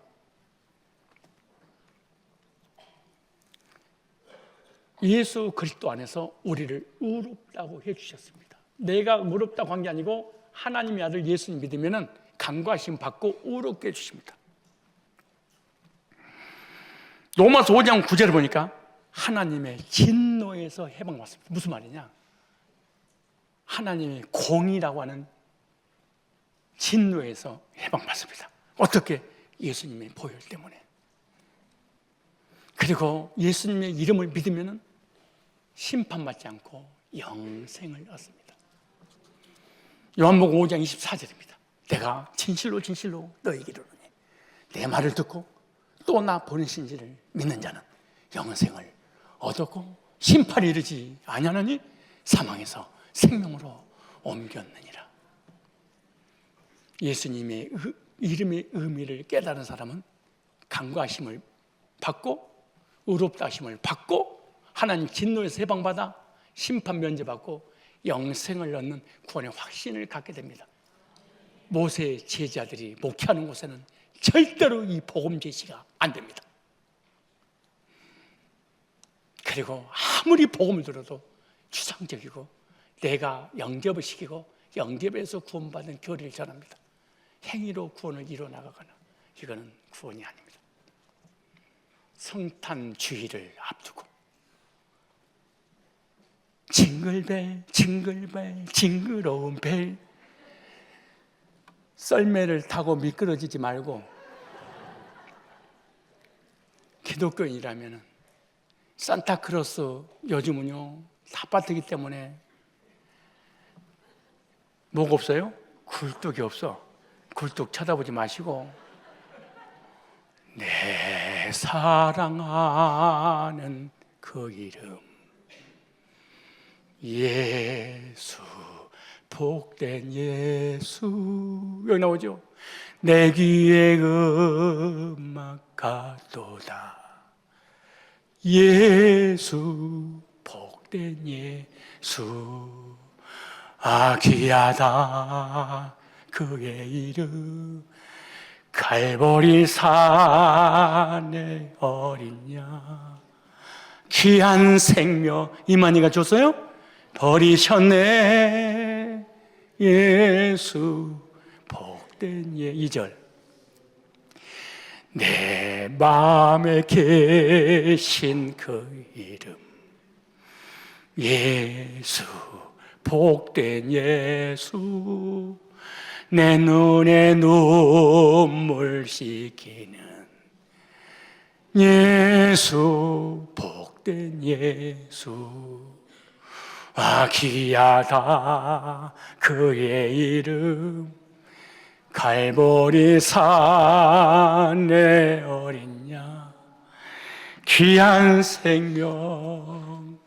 예수 그리스도 안에서 우리를 의롭다고 해주셨습니다. 내가 의롭다고 한 게 아니고 하나님의 아들 예수님 믿으면 간과하심 받고 의롭게 해주십니다. 로마서 5장 9절을 보니까 하나님의 진노에서 해방받습니다. 무슨 말이냐? 하나님의 공의라고 하는 진노에서 해방받습니다. 어떻게? 예수님의 보혈 때문에. 그리고 예수님의 이름을 믿으면 심판받지 않고 영생을 얻습니다. 요한복음 5장 24절입니다. 내가 진실로 진실로 너에게 이르노니 내 말을 듣고 또 나 보내신 이를 믿는 자는 영생을 얻었고 심판에 이르지 아니하느니 사망에서 생명으로 옮겼느니라. 예수님의 이름의 의미를 깨달은 사람은 간과하심을 받고 의롭다 하심을 받고 하나님 진노에서 해방받아 심판 면제받고 영생을 얻는 구원의 확신을 갖게 됩니다. 모세의 제자들이 목회하는 곳에는 절대로 이 복음 제시가 안 됩니다. 그리고 아무리 복음을 들어도 추상적이고 내가 영접을 시키고 영접에서 구원받은 교리를 전합니다. 행위로 구원을 이뤄나가거나 이거는 구원이 아닙니다. 성탄 주일을 앞두고 징글벨 징글벨 징그러운 벨 썰매를 타고 미끄러지지 말고 기독교인이라면 산타크로스 요즘은요 다 빠뜨기 때문에 뭐가 없어요? 굴뚝이 없어. 굴뚝 쳐다보지 마시고 내 사랑하는 그 이름 예수 복된 예수 여기 나오죠. 내 귀에 음악 가도다 예수 복된 예수 아 귀하다 그의 이름 갈보리 산의 어린 양 귀한 생명 이만희가 줬어요? 버리셨네 예수 복된 예 2절 내 마음에 계신 그 이름 예수 복된 예수 내 눈에 눈물 씻기는 예수 복된 예수 아 귀하다 그의 이름 갈보리 산의 어린 양 귀한 생명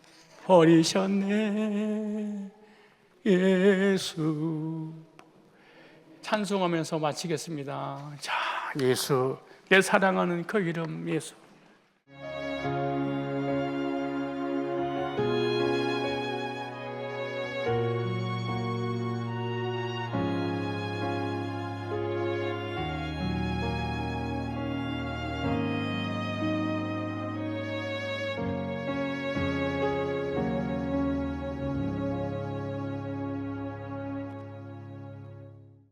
버리셨네 예수 찬송하면서 마치겠습니다. 자, 예수 내 사랑하는 그 이름 예수